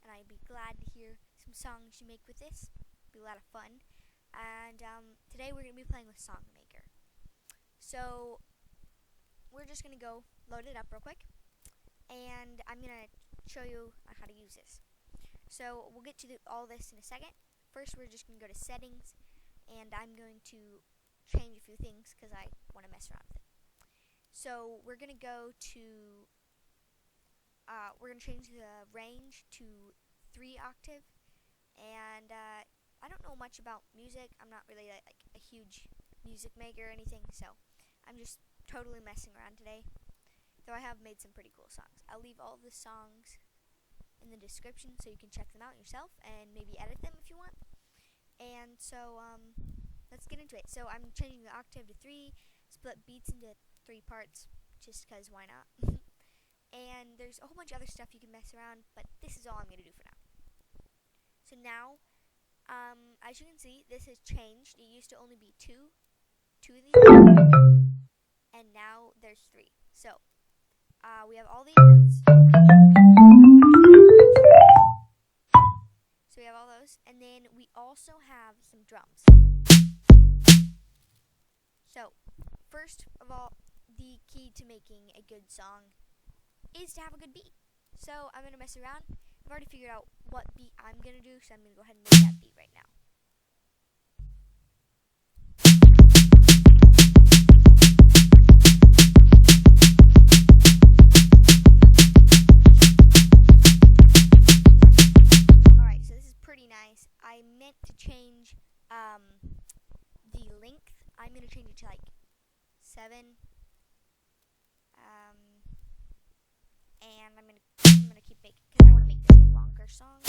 and I'd be glad to hear some songs you make with this. It'd be a lot of fun. And today we're going to be playing with SongMaker. So we're just going to go load it up real quick, and I'm going to show you how to use this. So we'll get to all this in a second. First, we're just going to go to settings, and I'm going to change a few things because I want to mess around with it. So we're going to go to, we're going to change the range to 3 octave, and I don't know much about music. I'm not really like a huge music maker or anything, so I'm just totally messing around today. Though I have made some pretty cool songs. I'll leave all the songs in the description so you can check them out yourself and maybe edit them if you want. And so let's get into it. So I'm changing the octave to 3, split beats into 3 parts, just because why not? And there's a whole bunch of other stuff you can mess around, but this is all I'm going to do for now. So now, as you can see, this has changed. It used to only be two of these, and now there's 3. So we have all these. So we have all those, and then we also have some drums. So first of all, the key to making a good song is to have a good beat. So I'm going to mess around. I've already figured out what beat I'm going to do, so I'm going to go ahead and make that beat right now. Alright, so this is pretty nice. I meant to change the length. I'm going to change it to like 7. And I'm gonna keep making, because I want to make this a longer song.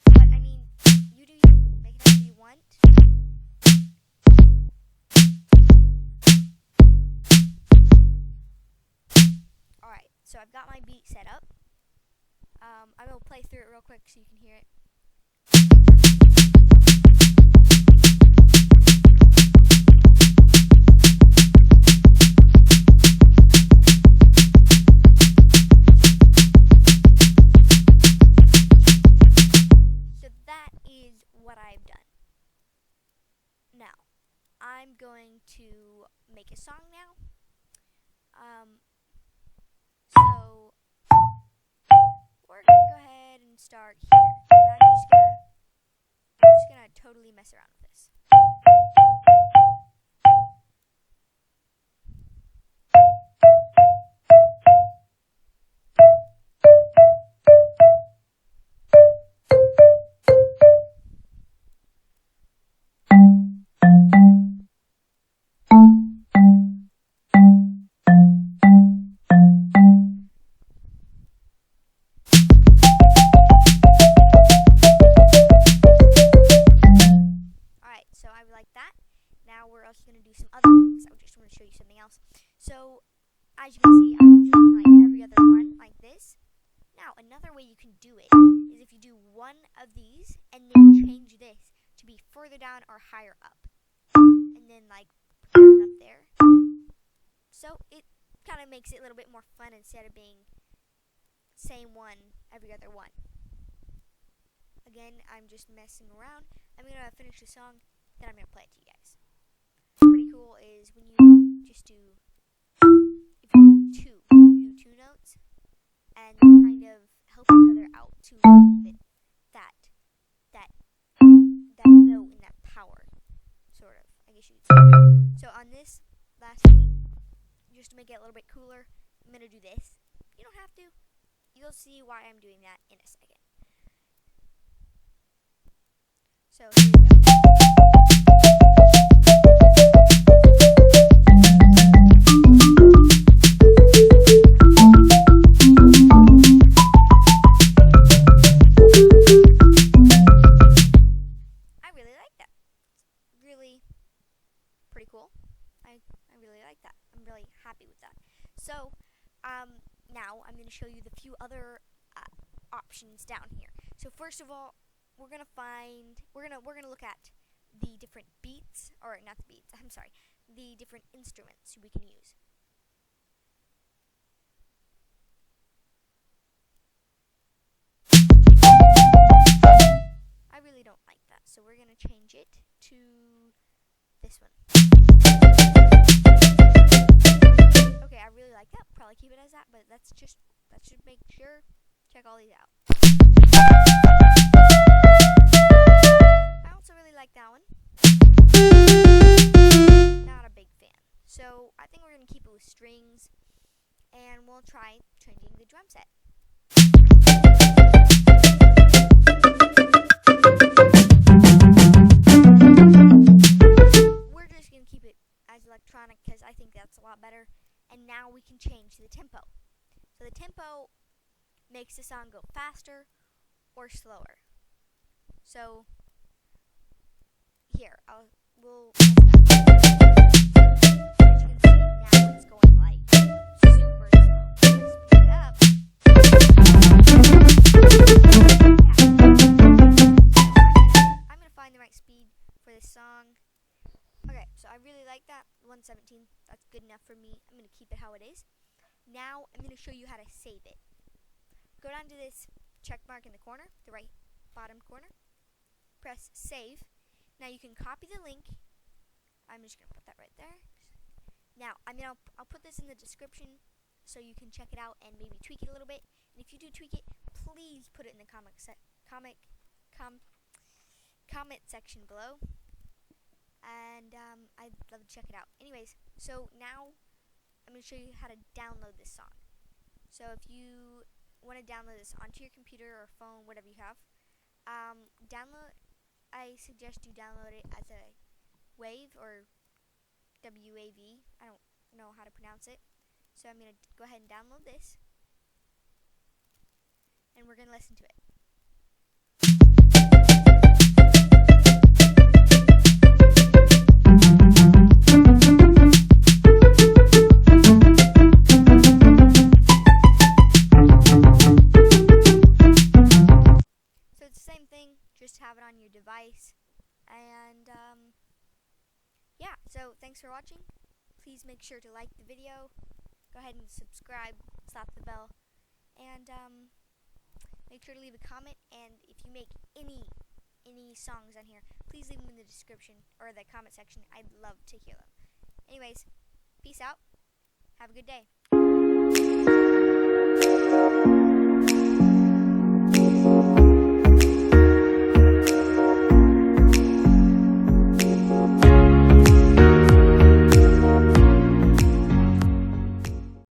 But I mean, you do make it however you want. Alright, so I've got my beat set up. I will play through it real quick so you can hear it. What I've done. Now, I'm going to make a song now. So we're gonna go ahead and start here. And I'm just gonna totally mess around with this. So I like that. Now we're also going to do some other things. I just want to show you something else. So as you can see, I'm doing like every other one like this. Now another way you can do it is if you do one of these and then change this to be further down or higher up, and then like put it up there. So it kind of makes it a little bit more fun instead of being same one every other one. Again, I'm just messing around. I'm going to finish the song, then I'm going to play it to you guys. What's pretty cool is when you just do, if you do 2 notes, and kind of help each other out to get that note and that power, sort of, I guess you could say. So on this last beat, just to make it a little bit cooler, I'm going to do this. You don't have to. You'll see why I'm doing that in a second. So here we go. I really like that. It's really pretty cool. I really like that. I'm really happy with that. So now I'm going to show you the few other options down here. So first of all, we're gonna look at the different beats, or not the beats, I'm sorry, the different instruments we can use. so we're going to change it to this one. Okay, I really like that. Probably keep it as that, but that should make sure. Check all these out. I also really like that one. Not a big fan. So I think we're going to keep it with strings, and we'll try changing the drum set. We're just going to keep it as electronic because I think that's a lot better. And now we can change the tempo. So the tempo makes the song go faster or slower. So here, we'll as you can see now it's going like super slow. Speed it up. I'm gonna find the right speed for this song. Okay, so I really like that 117. That's good enough for me. I'm gonna keep it how it is. Now I'm gonna show you how to save it. Go down to this check mark in the corner, the right bottom corner. Press save. Now you can copy the link. I'm just gonna put that right there. Now I'll put this in the description so you can check it out and maybe tweak it a little bit. And if you do tweak it, please put it in the comment section below. And I'd love to check it out. Anyways, so now I'm going to show you how to download this song. So if you want to download this onto your computer or phone, whatever you have, I suggest you download it as a WAV or WAV. I don't know how to pronounce it. So I'm going to go ahead and download this. And we're going to listen to it. Just have it on your device, and yeah, so thanks for watching. Please make sure to like the video, go ahead and subscribe, slap the bell, and make sure to leave a comment. And if you make any songs on here, please leave them in the description or the comment section. I'd love to hear them. Anyways, peace out, have a good day.